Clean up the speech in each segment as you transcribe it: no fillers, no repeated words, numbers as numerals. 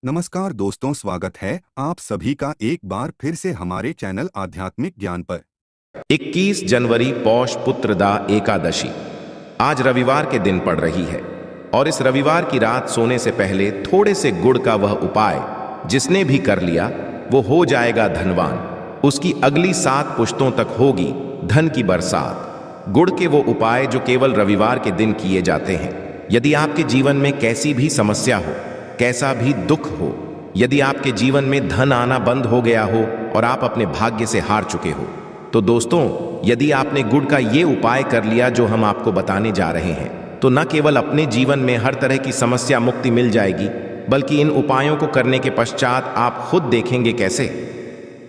नमस्कार दोस्तों, स्वागत है आप सभी का एक बार फिर से हमारे चैनल आध्यात्मिक ज्ञान पर। 21 जनवरी पौष पुत्रदा एकादशी आज रविवार के दिन पड़ रही है और इस रविवार की रात सोने से पहले थोड़े से गुड़ का वह उपाय जिसने भी कर लिया वो हो जाएगा धनवान। उसकी अगली 7 पुश्तों तक होगी धन की बरसात। गुड़ के वो उपाय जो केवल रविवार के दिन किए जाते हैं। यदि आपके जीवन में कैसी भी समस्या हो, कैसा भी दुख हो, यदि आपके जीवन में धन आना बंद हो गया हो और आप अपने भाग्य से हार चुके हो, तो दोस्तों यदि आपने गुड़ का ये उपाय कर लिया जो हम आपको बताने जा रहे हैं, तो न केवल अपने जीवन में हर तरह की समस्या मुक्ति मिल जाएगी, बल्कि इन उपायों को करने के पश्चात आप खुद देखेंगे कैसे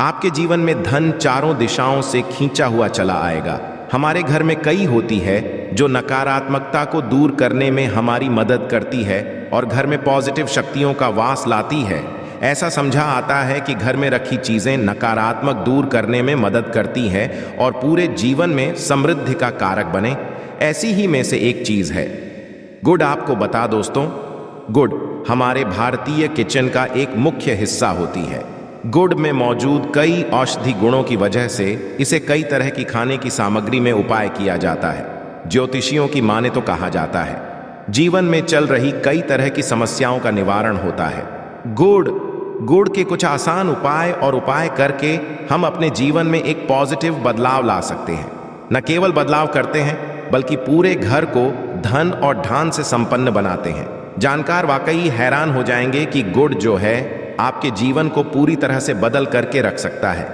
आपके जीवन में धन चारों दिशाओं से खींचा हुआ चला आएगा। हमारे घर में कई होती है जो नकारात्मकता को दूर करने में हमारी मदद करती है और घर में पॉजिटिव शक्तियों का वास लाती है। ऐसा समझा आता है कि घर में रखी चीजें नकारात्मक दूर करने में मदद करती है और पूरे जीवन में समृद्धि का कारक बने। ऐसी ही में से एक चीज है गुड़। आपको बता दोस्तों, गुड़ हमारे भारतीय किचन का एक मुख्य हिस्सा होती है। गुड़ में मौजूद कई औषधि गुणों की वजह से इसे कई तरह की खाने की सामग्री में उपाय किया जाता है। ज्योतिषियों की माने तो कहा जाता है जीवन में चल रही कई तरह की समस्याओं का निवारण होता है। गुड़ के कुछ आसान उपाय करके हम अपने जीवन में एक पॉजिटिव बदलाव ला सकते हैं। न केवल बदलाव करते हैं बल्कि पूरे घर को धन और धान से संपन्न बनाते हैं। जानकार वाकई हैरान हो जाएंगे कि गुड़ जो है आपके जीवन को पूरी तरह से बदल करके रख सकता है।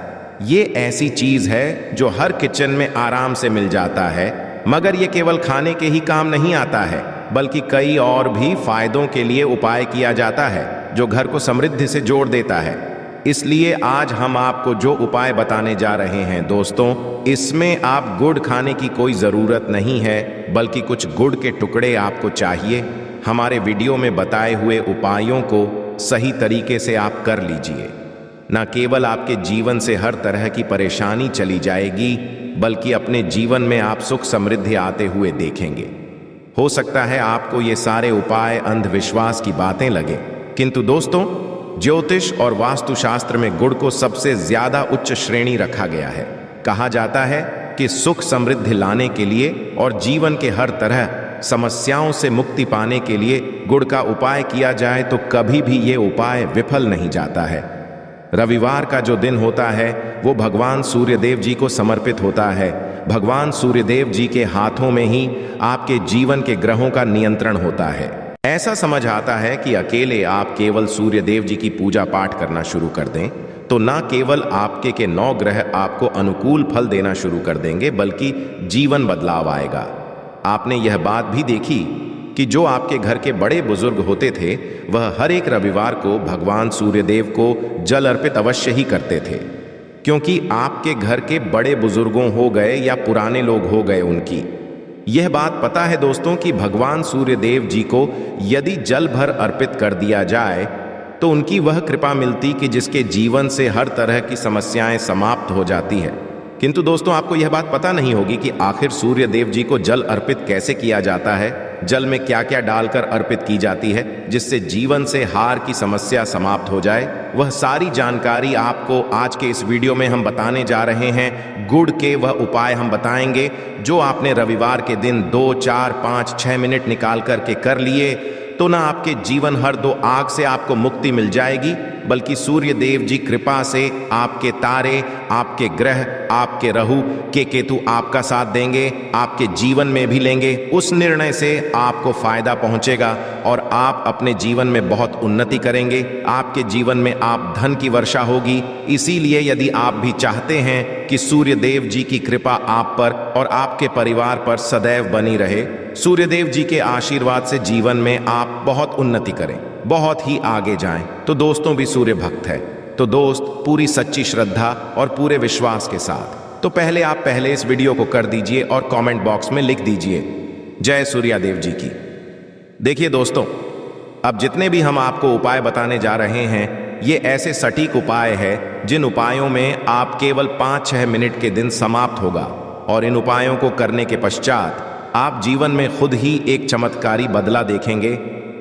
ये ऐसी चीज है जो हर किचन में आराम से मिल जाता है, मगर ये केवल खाने के ही काम नहीं आता है, बल्कि कई और भी फायदों के लिए उपाय किया जाता है जो घर को समृद्धि से जोड़ देता है। इसलिए आज हम आपको जो उपाय बताने जा रहे हैं दोस्तों, इसमें आप गुड़ खाने की कोई ज़रूरत नहीं है, बल्कि कुछ गुड़ के टुकड़े आपको चाहिए। हमारे वीडियो में बताए हुए उपायों को सही तरीके से आप कर लीजिए। न केवल आपके जीवन से हर तरह की परेशानी चली जाएगी, बल्कि अपने जीवन में आप सुख समृद्धि आते हुए देखेंगे। हो सकता है आपको ये सारे उपाय अंधविश्वास की बातें लगे, किंतु दोस्तों ज्योतिष और वास्तुशास्त्र में गुड़ को सबसे ज्यादा उच्च श्रेणी रखा गया है। कहा जाता है कि सुख समृद्धि लाने के लिए और जीवन के हर तरह समस्याओं से मुक्ति पाने के लिए गुड़ का उपाय किया जाए तो कभी भी ये उपाय विफल नहीं जाता है। रविवार का जो दिन होता है वो भगवान सूर्यदेव जी को समर्पित होता है। भगवान सूर्यदेव जी के हाथों में ही आपके जीवन के ग्रहों का नियंत्रण होता है। ऐसा समझ आता है कि अकेले आप केवल सूर्यदेव जी की पूजा पाठ करना शुरू कर दें तो न केवल आपके के 9 ग्रह आपको अनुकूल फल देना शुरू कर देंगे, बल्कि जीवन बदलाव आएगा। आपने यह बात भी देखी कि जो आपके घर के बड़े बुजुर्ग होते थे वह हर एक रविवार को भगवान सूर्यदेव को जल अर्पित अवश्य ही करते थे, क्योंकि आपके घर के बड़े बुजुर्गों हो गए या पुराने लोग हो गए, उनकी यह बात पता है दोस्तों कि भगवान सूर्यदेव जी को यदि जल भर अर्पित कर दिया जाए तो उनकी वह कृपा मिलती कि जिसके जीवन से हर तरह की समस्याएं समाप्त हो जाती है। किंतु दोस्तों आपको यह बात पता नहीं होगी कि आखिर सूर्य देव जी को जल अर्पित कैसे किया जाता है, जल में क्या क्या डालकर अर्पित की जाती है जिससे जीवन से हार की समस्या समाप्त हो जाए। वह सारी जानकारी आपको आज के इस वीडियो में हम बताने जा रहे हैं। गुड़ के वह उपाय हम बताएंगे जो आपने रविवार के दिन 2, 4, 5, 6 मिनट निकाल करके कर लिए तो ना आपके जीवन हर 2 आग से आपको मुक्ति मिल जाएगी, बल्कि सूर्य देव जी कृपा से आपके तारे, आपके ग्रह, आपके राहु के केतु आपका साथ देंगे, आपके जीवन में भी लेंगे। उस निर्णय से आपको फायदा पहुंचेगा और आप अपने जीवन में बहुत उन्नति करेंगे। आपके जीवन में आप धन की वर्षा होगी। इसीलिए यदि आप भी चाहते हैं कि सूर्य देव जी की कृपा आप पर और आपके परिवार पर सदैव बनी रहे, सूर्यदेव जी के आशीर्वाद से जीवन में आप बहुत उन्नति करें, बहुत ही आगे जाएं, तो दोस्तों भी सूर्य भक्त है तो दोस्त पूरी सच्ची श्रद्धा और पूरे विश्वास के साथ तो पहले इस वीडियो को कर दीजिए और कमेंट बॉक्स में लिख दीजिए जय सूर्यदेव जी की। देखिए दोस्तों, अब जितने भी हम आपको उपाय बताने जा रहे हैं ये ऐसे सटीक उपाय है जिन उपायों में आप केवल 5-6 मिनट के दिन समाप्त होगा और इन उपायों को करने के पश्चात आप जीवन में खुद ही एक चमत्कारी बदला देखेंगे।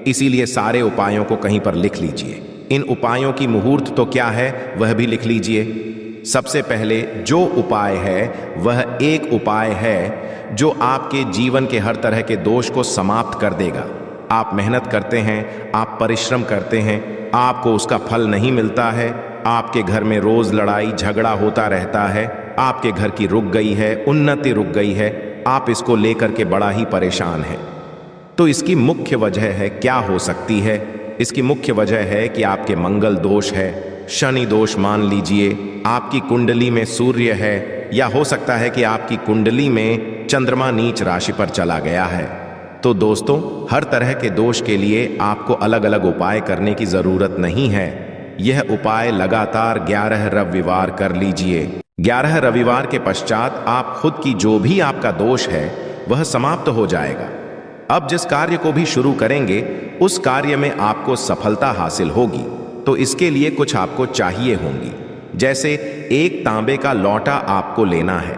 इसीलिए सारे उपायों को कहीं पर लिख लीजिए। इन उपायों की मुहूर्त तो क्या है वह भी लिख लीजिए। सबसे पहले जो उपाय है वह एक उपाय है जो आपके जीवन के हर तरह के दोष को समाप्त कर देगा। आप मेहनत करते हैं, आप परिश्रम करते हैं, आपको उसका फल नहीं मिलता है, आपके घर में रोज लड़ाई झगड़ा होता रहता है, आपके घर की रुक गई है, उन्नति रुक गई है, आप इसको लेकर के बड़ा ही परेशान हैं। तो इसकी मुख्य वजह है, क्या हो सकती है? इसकी मुख्य वजह है कि आपके मंगल दोष है, शनि दोष मान लीजिए, आपकी कुंडली में सूर्य है, या हो सकता है कि आपकी कुंडली में चंद्रमा नीच राशि पर चला गया है। तो दोस्तों, हर तरह के दोष के लिए आपको अलग अलग उपाय करने की जरूरत नहीं है। यह उपाय लगातार 11 रविवार कर लीजिए। 11 रविवार के पश्चात आप खुद की जो भी आपका दोष है वह समाप्त हो जाएगा। अब जिस कार्य को भी शुरू करेंगे उस कार्य में आपको सफलता हासिल होगी। तो इसके लिए कुछ आपको चाहिए होंगी, जैसे एक तांबे का लोटा आपको लेना है।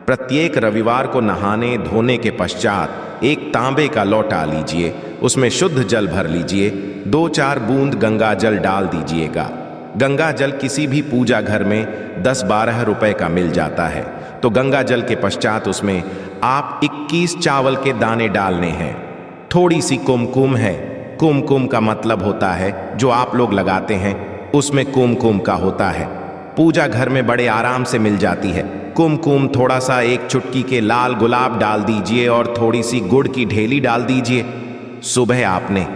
प्रत्येक रविवार को नहाने धोने के पश्चात एक तांबे का लोटा लीजिए, उसमें शुद्ध जल भर लीजिए, 2-4 बूंद गंगा जल डाल दीजिएगा। गंगा जल किसी भी पूजा घर में 10-12 रुपए का मिल जाता है। तो गंगा जल के पश्चात उसमें आप 21 चावल के दाने डालने हैं। थोड़ी सी कुमकुम है, कुमकुम का मतलब होता है जो आप लोग लगाते हैं उसमें कुमकुम का होता है, पूजा घर में बड़े आराम से मिल जाती है। कुमकुम थोड़ा सा एक चुटकी के लाल गुलाब डाल दीजिए और थोड़ी सी गुड़ की ढेली डाल दीजिए। सुबह आपने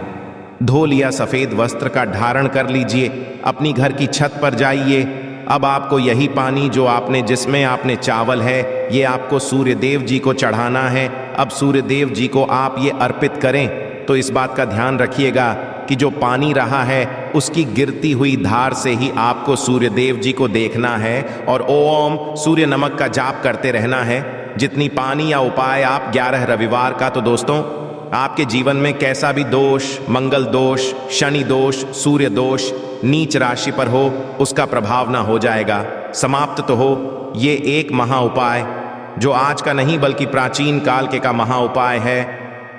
धो लिया सफेद वस्त्र का धारण कर लीजिए, अपनी घर की छत पर जाइए। अब आपको यही पानी जो आपने जिसमें आपने चावल है ये आपको सूर्य देव जी को चढ़ाना है। अब सूर्य देव जी को आप ये अर्पित करें तो इस बात का ध्यान रखिएगा कि जो पानी रहा है उसकी गिरती हुई धार से ही आपको सूर्य देव जी को देखना है और ओम सूर्य नमक का जाप करते रहना है। जितनी पानी या उपाय आप 11 रविवार का, तो दोस्तों आपके जीवन में कैसा भी दोष, मंगल दोष, शनि दोष, सूर्य दोष नीच राशि पर हो उसका प्रभाव ना हो जाएगा, समाप्त तो हो। ये एक महा उपाय जो आज का नहीं बल्कि प्राचीन काल के का महा उपाय है।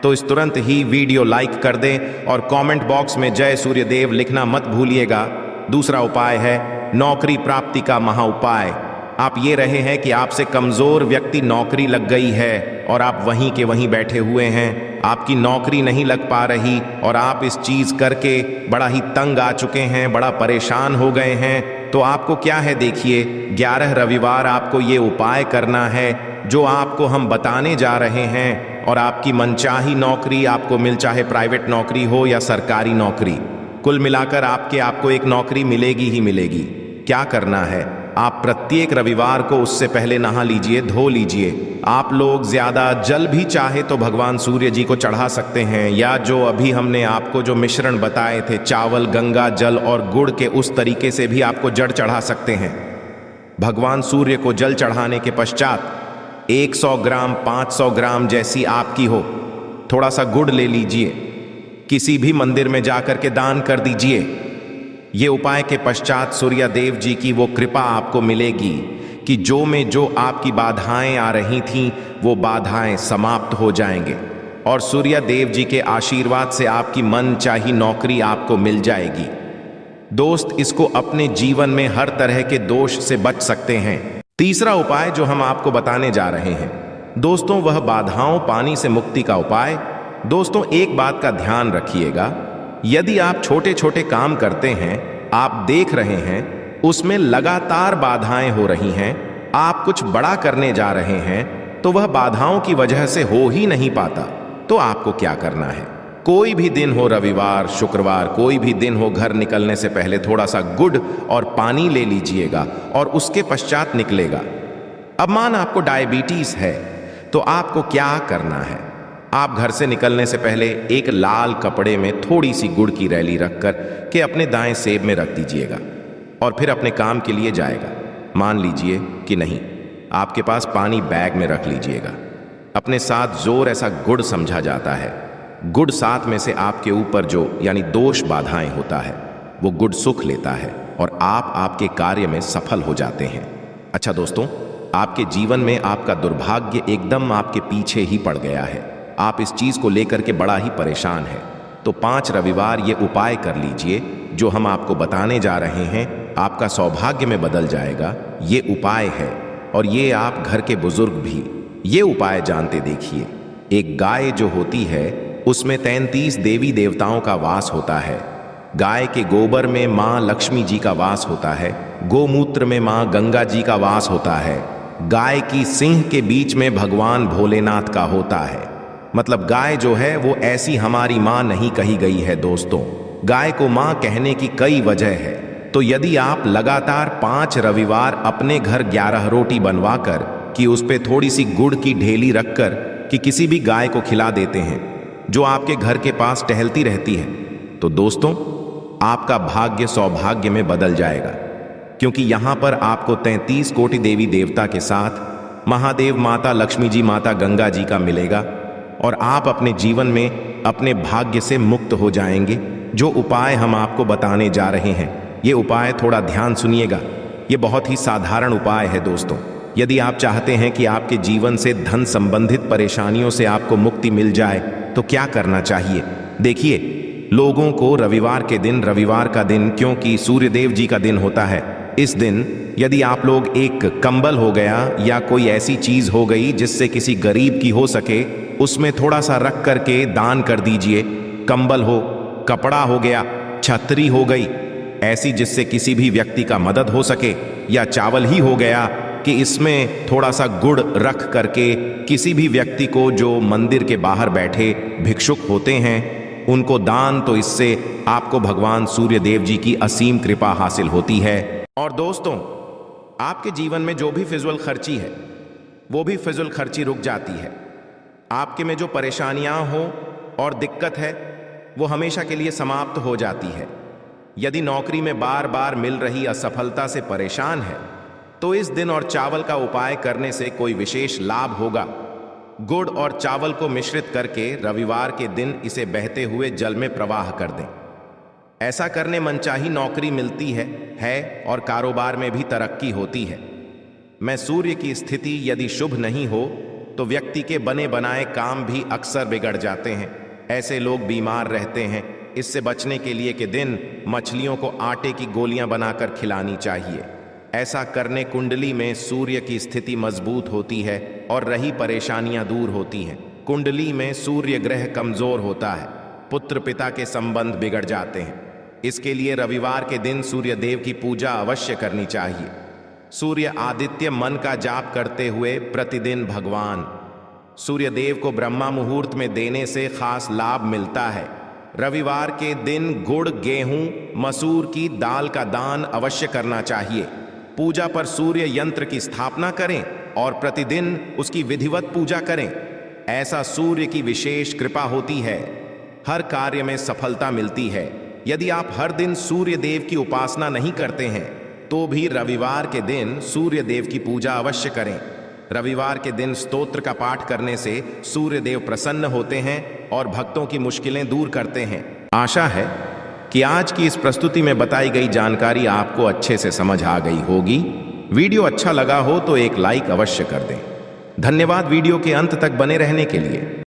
तो इस तुरंत ही वीडियो लाइक कर दें और कमेंट बॉक्स में जय सूर्यदेव लिखना मत भूलिएगा। दूसरा उपाय है नौकरी प्राप्ति का महा उपाय। आप ये रहे हैं कि आपसे कमजोर व्यक्ति नौकरी लग गई है और आप वहीं के वहीं बैठे हुए हैं, आपकी नौकरी नहीं लग पा रही और आप इस चीज करके बड़ा ही तंग आ चुके हैं, बड़ा परेशान हो गए हैं। तो आपको क्या है, देखिए 11 रविवार आपको ये उपाय करना है जो आपको हम बताने जा रहे हैं और आपकी मनचाही नौकरी आपको मिल, चाहे प्राइवेट नौकरी हो या सरकारी नौकरी, कुल मिलाकर आपको एक नौकरी मिलेगी ही मिलेगी। क्या करना है, आप प्रत्येक रविवार को उससे पहले नहा लीजिए, धो लीजिए। आप लोग ज्यादा जल भी चाहे तो भगवान सूर्य जी को चढ़ा सकते हैं, या जो अभी हमने आपको जो मिश्रण बताए थे चावल, गंगा जल और गुड़ के, उस तरीके से भी आपको जड़ चढ़ा सकते हैं। भगवान सूर्य को जल चढ़ाने के पश्चात 100 ग्राम 500 ग्राम जैसी आपकी हो थोड़ा सा गुड़ ले लीजिए, किसी भी मंदिर में जाकर के दान कर दीजिए। ये उपाय के पश्चात सूर्य देव जी की वो कृपा आपको मिलेगी कि जो में जो आपकी बाधाएं आ रही थीं वो बाधाएं समाप्त हो जाएंगे और सूर्य देव जी के आशीर्वाद से आपकी मन चाही नौकरी आपको मिल जाएगी। दोस्त, इसको अपने जीवन में हर तरह के दोष से बच सकते हैं। तीसरा उपाय जो हम आपको बताने जा रहे हैं दोस्तों, वह बाधाओं पानी से मुक्ति का उपाय। दोस्तों, एक बात का ध्यान रखिएगा, यदि आप छोटे छोटे काम करते हैं, आप देख रहे हैं उसमें लगातार बाधाएं हो रही हैं, आप कुछ बड़ा करने जा रहे हैं तो वह बाधाओं की वजह से हो ही नहीं पाता, तो आपको क्या करना है, कोई भी दिन हो, रविवार, शुक्रवार, कोई भी दिन हो, घर निकलने से पहले थोड़ा सा गुड़ और पानी ले लीजिएगा और उसके पश्चात निकलेगा। अब मान आपको डायबिटीज है तो आपको क्या करना है, आप घर से निकलने से पहले एक लाल कपड़े में थोड़ी सी गुड़ की रैली रखकर के अपने दाएं सेब में रख दीजिएगा और फिर अपने काम के लिए जाएगा। मान लीजिए कि नहीं, आपके पास पानी बैग में रख लीजिएगा। अपने साथ जोर ऐसा गुड़ समझा जाता है, गुड़ साथ में से आपके ऊपर जो यानी दोष बाधाएं होता है वो गुड़ सुख लेता है और आप आपके कार्य में सफल हो जाते हैं। अच्छा दोस्तों, आपके जीवन में आपका दुर्भाग्य एकदम आपके पीछे ही पड़ गया है, आप इस चीज को लेकर के बड़ा ही परेशान है, तो 5 रविवार ये उपाय कर लीजिए जो हम आपको बताने जा रहे हैं आपका सौभाग्य में बदल जाएगा। ये उपाय है और ये आप घर के बुजुर्ग भी ये उपाय जानते देखिए। एक गाय जो होती है उसमें 33 देवी देवताओं का वास होता है। गाय के गोबर में माँ लक्ष्मी जी का वास होता है, गोमूत्र में माँ गंगा जी का वास होता है, गाय की सिंह के बीच में भगवान भोलेनाथ का होता है। मतलब गाय जो है वो ऐसी हमारी माँ नहीं कही गई है दोस्तों। गाय को माँ कहने की कई वजह है। तो यदि आप लगातार 5 रविवार अपने घर 11 रोटी बनवाकर कि उस पे थोड़ी सी गुड़ की ढेली रखकर कि किसी भी गाय को खिला देते हैं जो आपके घर के पास टहलती रहती है, तो दोस्तों आपका भाग्य सौभाग्य में बदल जाएगा। क्योंकि यहां पर आपको 33 कोटि देवी देवता के साथ महादेव, माता लक्ष्मी जी, माता गंगा जी का मिलेगा और आप अपने जीवन में अपने भाग्य से मुक्त हो जाएंगे। जो उपाय हम आपको बताने जा रहे हैं, ये उपाय थोड़ा ध्यान सुनिएगा। ये बहुत ही साधारण उपाय है दोस्तों। यदि आप चाहते हैं कि आपके जीवन से धन संबंधित परेशानियों से आपको मुक्ति मिल जाए तो क्या करना चाहिए? देखिए, लोगों को रविवार के दिन, रविवार का दिन क्योंकि सूर्यदेव जी का दिन होता है, इस दिन यदि आप लोग एक कंबल हो गया या कोई ऐसी चीज हो गई जिससे किसी गरीब की हो सके, उसमें थोड़ा सा रख करके दान कर दीजिए। कंबल हो, कपड़ा हो गया, छतरी हो गई, ऐसी जिससे किसी भी व्यक्ति का मदद हो सके, या चावल ही हो गया कि इसमें थोड़ा सा गुड़ रख करके किसी भी व्यक्ति को जो मंदिर के बाहर बैठे भिक्षुक होते हैं उनको दान, तो इससे आपको भगवान सूर्यदेव जी की असीम कृपा हासिल होती है। और दोस्तों, आपके जीवन में जो भी फिजूल खर्ची है वो भी फिजूल खर्ची रुक जाती है। आपके में जो परेशानियां हो और दिक्कत है वो हमेशा के लिए समाप्त हो जाती है। यदि नौकरी में बार बार मिल रही असफलता से परेशान है तो इस दिन और चावल का उपाय करने से कोई विशेष लाभ होगा। गुड़ और चावल को मिश्रित करके रविवार के दिन इसे बहते हुए जल में प्रवाह कर दें। ऐसा करने मनचाही नौकरी मिलती है और कारोबार में भी तरक्की होती है। मैं सूर्य की स्थिति यदि शुभ नहीं हो तो व्यक्ति के बने बनाए काम भी अक्सर बिगड़ जाते हैं। ऐसे लोग बीमार रहते हैं। इससे बचने के लिए के दिन मछलियों को आटे की गोलियां बनाकर खिलानी चाहिए। ऐसा करने कुंडली में सूर्य की स्थिति मजबूत होती है और रही परेशानियां दूर होती हैं। कुंडली में सूर्य ग्रह कमजोर होता है, पुत्र पिता के संबंध बिगड़ जाते हैं। इसके लिए रविवार के दिन सूर्य देव की पूजा अवश्य करनी चाहिए। सूर्य आदित्य मन का जाप करते हुए प्रतिदिन भगवान सूर्य देव को ब्रह्मा मुहूर्त में देने से खास लाभ मिलता है। रविवार के दिन गुड़, गेहूं, मसूर की दाल का दान अवश्य करना चाहिए। पूजा पर सूर्य यंत्र की स्थापना करें और प्रतिदिन उसकी विधिवत पूजा करें। ऐसा सूर्य की विशेष कृपा होती है, हर कार्य में सफलता मिलती है। यदि आप हर दिन सूर्य देव की उपासना नहीं करते हैं तो भी रविवार के दिन सूर्य देव की पूजा अवश्य करें। रविवार के दिन स्तोत्र का पाठ करने से सूर्य देव प्रसन्न होते हैं और भक्तों की मुश्किलें दूर करते हैं। आशा है कि आज की इस प्रस्तुति में बताई गई जानकारी आपको अच्छे से समझ आ गई होगी। वीडियो अच्छा लगा हो तो एक लाइक अवश्य कर दें। धन्यवाद वीडियो के अंत तक बने रहने के लिए।